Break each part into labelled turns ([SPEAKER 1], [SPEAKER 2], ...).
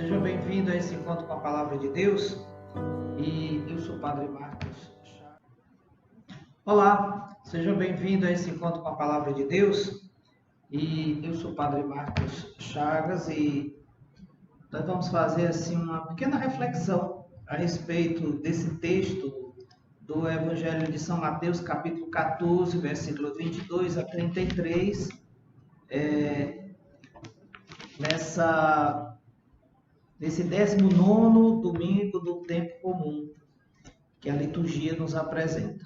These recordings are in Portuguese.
[SPEAKER 1] Seja bem-vindo a esse encontro com a Palavra de Deus. E eu sou o Padre Marcos. Olá, seja bem-vindo a esse encontro com a Palavra de Deus. E eu sou o Padre Marcos Chagas e nós vamos fazer assim uma pequena reflexão a respeito desse texto do Evangelho de São Mateus, capítulo 14, versículo 22 a 33, nesse 19º domingo do tempo comum, que a liturgia nos apresenta.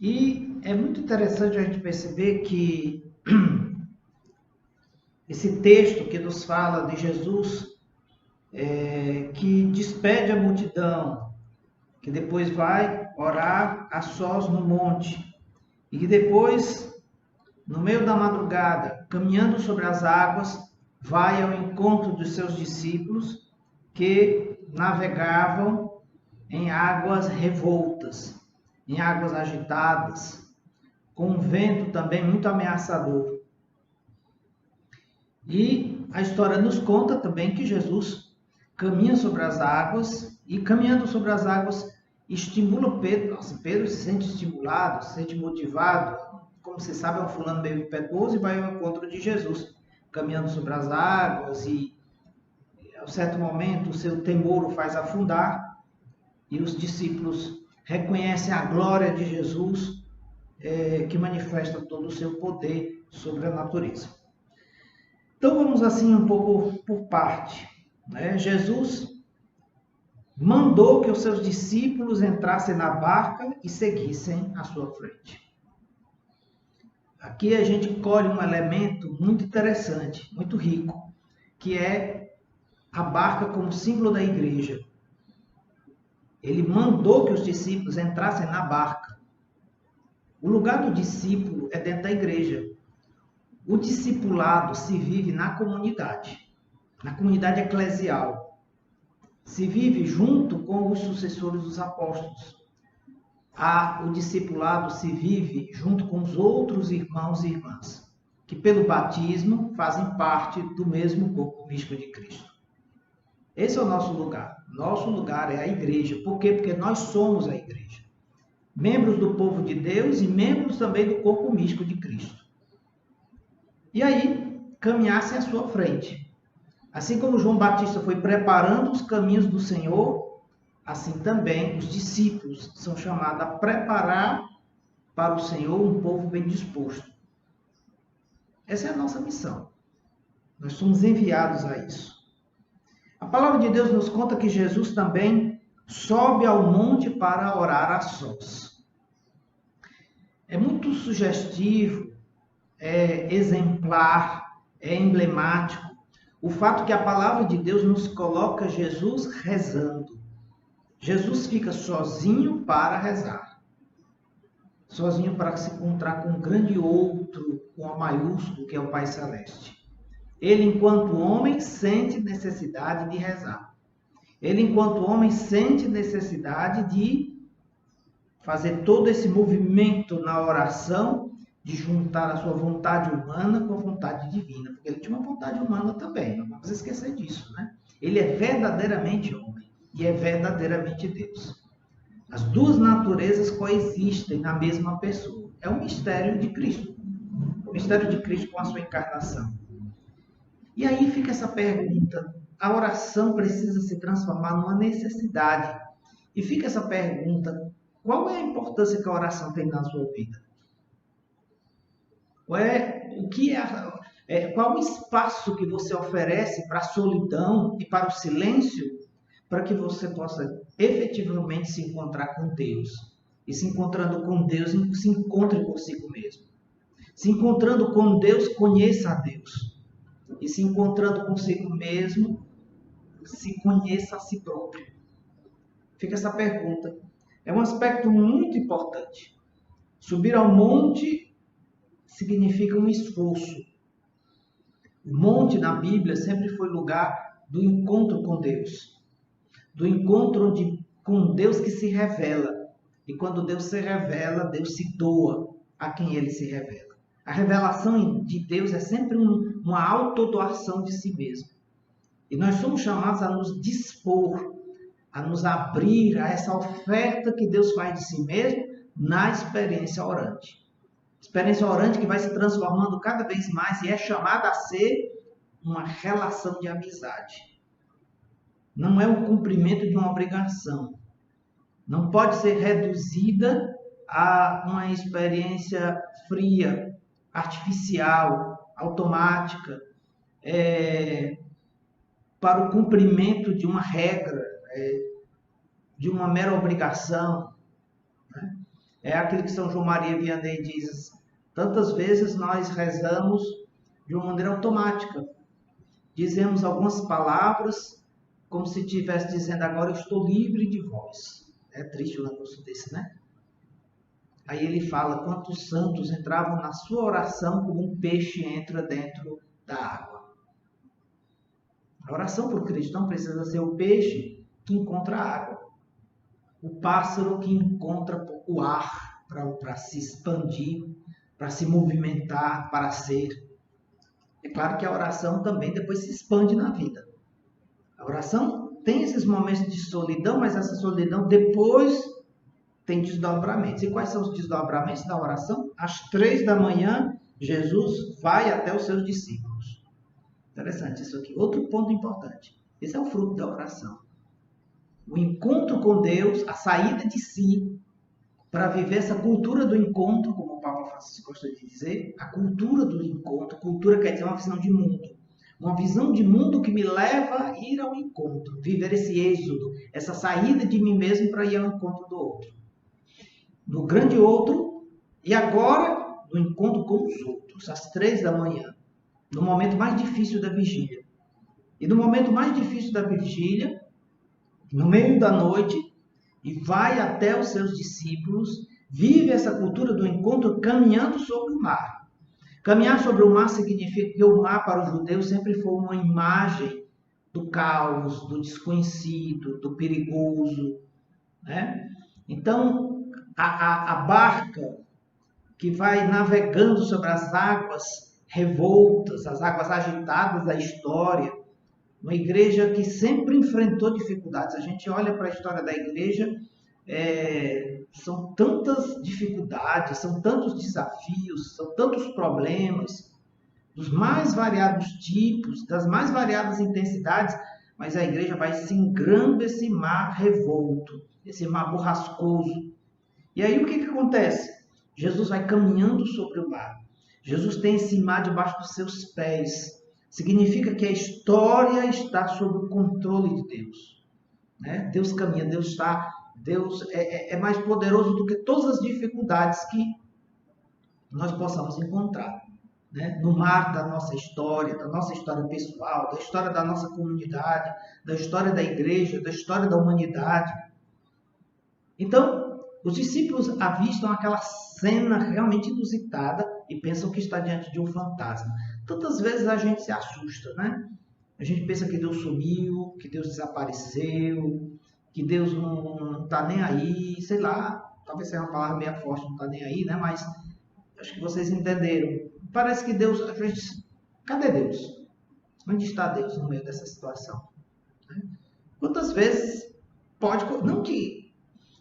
[SPEAKER 1] E é muito interessante a gente perceber que esse texto que nos fala de Jesus, que despede a multidão, que depois vai orar a sós no monte, e que depois, no meio da madrugada, caminhando sobre as águas, vai ao encontro dos seus discípulos que navegavam em águas revoltas, em águas agitadas, com um vento também muito ameaçador. E a história nos conta também que Jesus caminha sobre as águas e, caminhando sobre as águas, estimula Pedro. Nossa, Pedro se sente estimulado, se sente motivado. Como você sabe, é um fulano meio impetuoso e vai ao encontro de Jesus, caminhando sobre as águas e, a certo momento, o seu temor o faz afundar e os discípulos reconhecem a glória de Jesus, que manifesta todo o seu poder sobre a natureza. Então vamos assim um pouco por parte, né? Jesus mandou que os seus discípulos entrassem na barca e seguissem à sua frente. Aqui a gente colhe um elemento muito interessante, muito rico, que é a barca como símbolo da igreja. Ele mandou que os discípulos entrassem na barca. O lugar do discípulo é dentro da igreja. O discipulado se vive na comunidade eclesial. Se vive junto com os sucessores dos apóstolos. O discipulado se vive junto com os outros irmãos e irmãs, que pelo batismo fazem parte do mesmo corpo místico de Cristo. Esse é o nosso lugar. Nosso lugar é a igreja. Por quê? Porque nós somos a igreja. Membros do povo de Deus e membros também do corpo místico de Cristo. E aí, caminhassem à sua frente. Assim como João Batista foi preparando os caminhos do Senhor, assim também os discípulos são chamados a preparar para o Senhor um povo bem disposto. Essa é a nossa missão. Nós somos enviados a isso. A palavra de Deus nos conta que Jesus também sobe ao monte para orar a sós. É muito sugestivo, é exemplar, é emblemático o fato que a palavra de Deus nos coloca Jesus rezando. Jesus fica sozinho para rezar. Sozinho para se encontrar com um grande outro, com A maiúsculo, que é o Pai Celeste. Ele, enquanto homem, sente necessidade de rezar. Ele, enquanto homem, sente necessidade de fazer todo esse movimento na oração, de juntar a sua vontade humana com a vontade divina. Porque ele tinha uma vontade humana também, não vamos esquecer disso, né? Ele é verdadeiramente homem e é verdadeiramente Deus. As duas naturezas coexistem na mesma pessoa. É um mistério de Cristo. O mistério de Cristo com a sua encarnação. E aí fica essa pergunta: a oração precisa se transformar numa necessidade. E fica essa pergunta: qual é a importância que a oração tem na sua vida? Qual o espaço que você oferece para a solidão e para o silêncio, para que você possa efetivamente se encontrar com Deus? E se encontrando com Deus, se encontre consigo mesmo. Se encontrando com Deus, conheça a Deus. E se encontrando consigo mesmo, se conheça a si próprio. Fica essa pergunta. É um aspecto muito importante. Subir ao monte significa um esforço. O monte na Bíblia sempre foi lugar do encontro com Deus. Do encontro com Deus que se revela. E quando Deus se revela, Deus se doa a quem ele se revela. A revelação de Deus é sempre uma autodoação de si mesmo. E nós somos chamados a nos dispor, a nos abrir a essa oferta que Deus faz de si mesmo na experiência orante. Experiência orante que vai se transformando cada vez mais e é chamada a ser uma relação de amizade. Não é o cumprimento de uma obrigação. Não pode ser reduzida a uma experiência fria, artificial, automática, para o cumprimento de uma regra, de uma mera obrigação. Né? É aquilo que São João Maria Vianney diz: tantas vezes nós rezamos de uma maneira automática. Dizemos algumas palavras como se estivesse dizendo: agora eu estou livre de vós. É triste um negócio desse, né? Aí ele fala: quantos santos entravam na sua oração como um peixe entra dentro da água. A oração para o cristão precisa ser o peixe que encontra a água. O pássaro que encontra o ar para se expandir, para se movimentar, para ser. É claro que a oração também depois se expande na vida. A oração tem esses momentos de solidão, mas essa solidão depois tem desdobramentos. E quais são os desdobramentos da oração? Às 3 da manhã, Jesus vai até os seus discípulos. Interessante isso aqui. Outro ponto importante. Esse é o fruto da oração. O encontro com Deus, a saída de si, para viver essa cultura do encontro, como o Papa Francisco gosta de dizer, a cultura do encontro. Cultura quer dizer uma visão de mundo. Uma visão de mundo que me leva a ir ao encontro, viver esse êxodo, essa saída de mim mesmo para ir ao encontro do outro. Do grande outro, e agora no encontro com os outros, às 3 da manhã, no momento mais difícil da vigília. E no momento mais difícil da vigília, no meio da noite, e vai até os seus discípulos, vive essa cultura do encontro caminhando sobre o mar. Caminhar sobre o mar significa que o mar para os judeus sempre foi uma imagem do caos, do desconhecido, do perigoso. Né? Então, a barca que vai navegando sobre as águas revoltas, as águas agitadas da história, uma igreja que sempre enfrentou dificuldades. A gente olha para a história da igreja, são tantas dificuldades, são tantos desafios, são tantos problemas, dos mais variados tipos, das mais variadas intensidades, mas a igreja vai singrando esse mar revolto, esse mar borrascoso. E aí o que acontece? Jesus vai caminhando sobre o mar. Jesus tem esse mar debaixo dos seus pés. Significa que a história está sob o controle de Deus. Né? Deus caminha, Deus é mais poderoso do que todas as dificuldades que nós possamos encontrar. Né? No mar da nossa história pessoal, da história da nossa comunidade, da história da igreja, da história da humanidade. Então, os discípulos avistam aquela cena realmente inusitada e pensam que está diante de um fantasma. Tantas vezes a gente se assusta, né? A gente pensa que Deus sumiu, que Deus desapareceu, que Deus não está nem aí, sei lá, talvez seja uma palavra meio forte, não está nem aí, né? Mas acho que vocês entenderam. Parece que Deus, a gente, cadê Deus? Onde está Deus no meio dessa situação? Quantas vezes pode, não que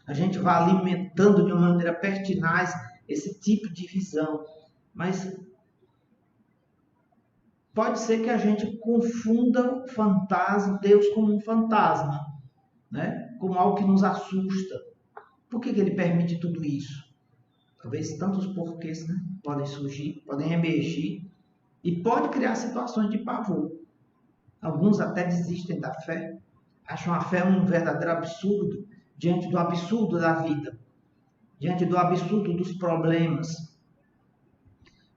[SPEAKER 1] a gente vá alimentando de uma maneira pertinaz esse tipo de visão, mas pode ser que a gente confunda o fantasma, Deus como um fantasma, né? Como algo que nos assusta. Por que ele permite tudo isso? Talvez tantos porquês, né? Podem surgir, podem emergir e pode criar situações de pavor. Alguns até desistem da fé, acham a fé um verdadeiro absurdo diante do absurdo da vida, diante do absurdo dos problemas.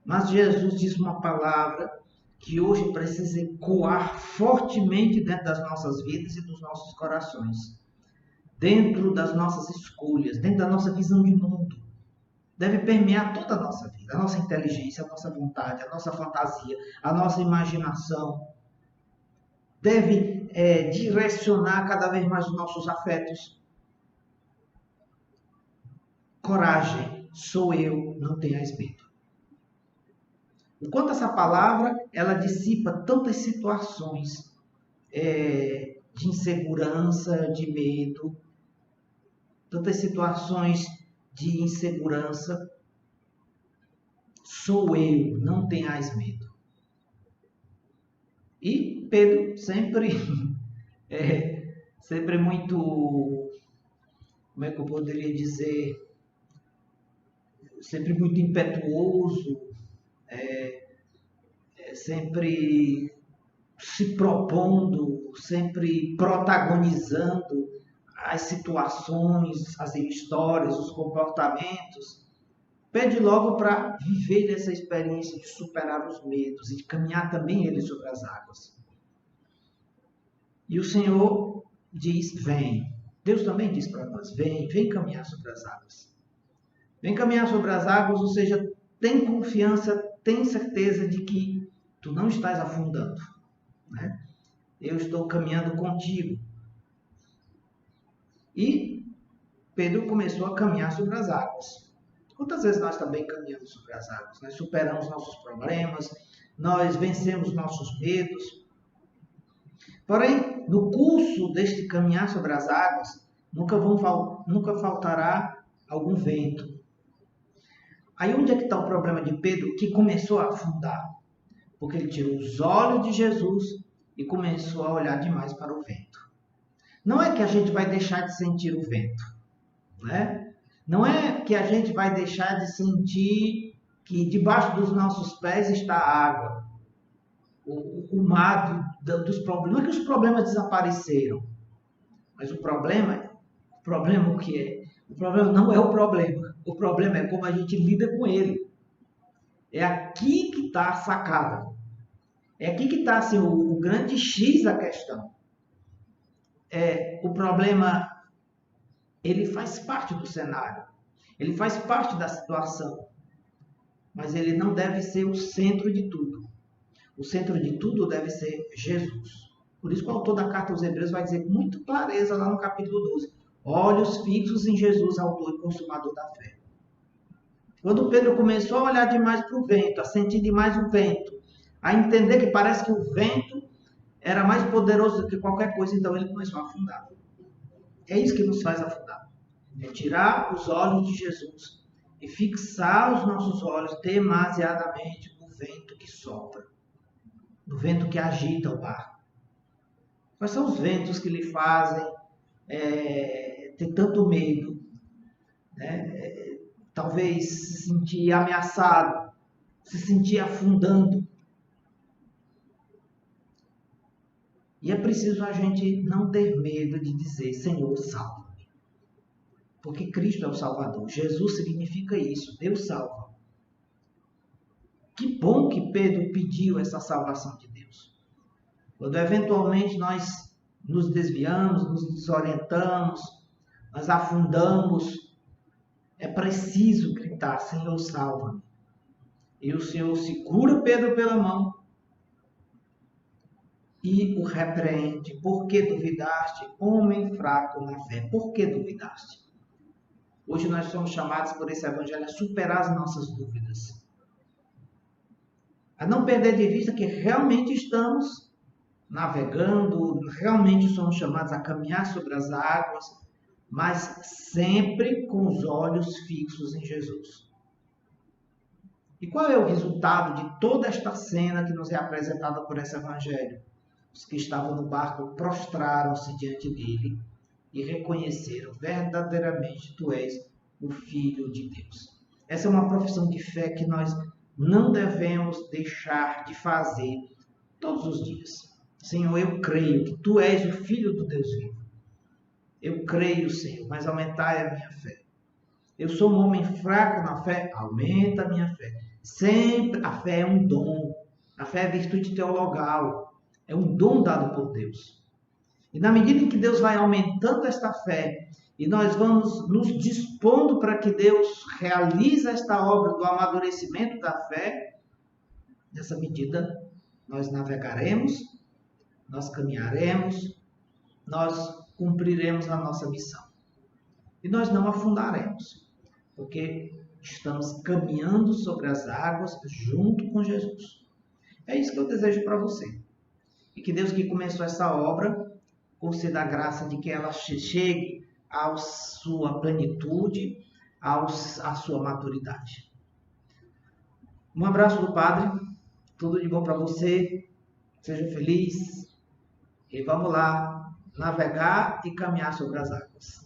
[SPEAKER 1] Mas Jesus diz uma palavra que hoje precisa ecoar fortemente dentro das nossas vidas e dos nossos corações, dentro das nossas escolhas, dentro da nossa visão de mundo. Deve permear toda a nossa vida, a nossa inteligência, a nossa vontade, a nossa fantasia, a nossa imaginação. Deve direcionar cada vez mais os nossos afetos. Coragem, sou eu, não tenhais medo. Enquanto essa palavra, ela dissipa tantas situações, de insegurança, de medo, tantas situações de insegurança. Sou eu, não tenhais medo. E Pedro sempre, sempre muito, como é que eu poderia dizer, sempre muito impetuoso, sempre se propondo, sempre protagonizando as situações, as histórias, os comportamentos, pede logo para viver essa experiência de superar os medos e de caminhar também ele sobre as águas. E o Senhor diz, vem. Deus também diz para nós, vem caminhar sobre as águas. Vem caminhar sobre as águas, ou seja, tem confiança, tem certeza de que tu não estás afundando, né? Eu estou caminhando contigo. E Pedro começou a caminhar sobre as águas. Quantas vezes nós também caminhamos sobre as águas? Nós superamos nossos problemas, nós vencemos nossos medos. Porém, no curso deste caminhar sobre as águas, nunca faltará algum vento. Aí onde é que está o problema de Pedro, que começou a afundar? Porque ele tirou os olhos de Jesus e começou a olhar demais para o vento. Não é que a gente vai deixar de sentir o vento, né? Não é que a gente vai deixar de sentir que debaixo dos nossos pés está a água, o mar dos problemas. Não é que os problemas desapareceram, mas o problema o que é? O problema não é o problema é como a gente lida com ele. É aqui que está a sacada. É aqui que está assim, o grande X da questão. O problema, ele faz parte do cenário. Ele faz parte da situação. Mas ele não deve ser o centro de tudo. O centro de tudo deve ser Jesus. Por isso que o autor da carta aos Hebreus vai dizer com muita clareza lá no capítulo 12. Olhos fixos em Jesus, autor e consumador da fé. Quando Pedro começou a olhar demais para o vento, a sentir demais o vento, a entender que parece que o vento era mais poderoso do que qualquer coisa, então ele começou a afundar. É isso que nos faz afundar. É tirar os olhos de Jesus e fixar os nossos olhos demasiadamente no vento que sopra, no vento que agita o barco. Quais são os ventos que lhe fazem ter tanto medo, né? Talvez se sentir ameaçado, se sentir afundando. E é preciso a gente não ter medo de dizer, Senhor, salva-me. Porque Cristo é o Salvador. Jesus significa isso, Deus salva. Que bom que Pedro pediu essa salvação de Deus. Quando eventualmente nós nos desviamos, nos desorientamos, nós afundamos, é preciso gritar, Senhor, salva-me. E o Senhor segura Pedro pela mão e o repreende. Por que duvidaste, homem fraco na fé? Por que duvidaste? Hoje nós somos chamados por esse evangelho a superar as nossas dúvidas. A não perder de vista que realmente estamos navegando, realmente somos chamados a caminhar sobre as águas, mas sempre com os olhos fixos em Jesus. E qual é o resultado de toda esta cena que nos é apresentada por esse evangelho? Os que estavam no barco prostraram-se diante dele e reconheceram verdadeiramente tu és o Filho de Deus. Essa é uma profissão de fé que nós não devemos deixar de fazer todos os dias. Senhor, eu creio que tu és o Filho do Deus vivo. Eu creio, Senhor, mas aumentai a minha fé. Eu sou um homem fraco na fé, aumenta a minha fé. Sempre, a fé é um dom. A fé é virtude teologal. É um dom dado por Deus. E na medida em que Deus vai aumentando esta fé, e nós vamos nos dispondo para que Deus realize esta obra do amadurecimento da fé, nessa medida nós navegaremos, nós caminharemos, nós cumpriremos a nossa missão. E nós não afundaremos, porque estamos caminhando sobre as águas junto com Jesus. É isso que eu desejo para você. E que Deus que começou essa obra conceda a graça de que ela chegue à sua plenitude, à sua maturidade. Um abraço do Padre, tudo de bom para você, seja feliz e vamos lá navegar e caminhar sobre as águas.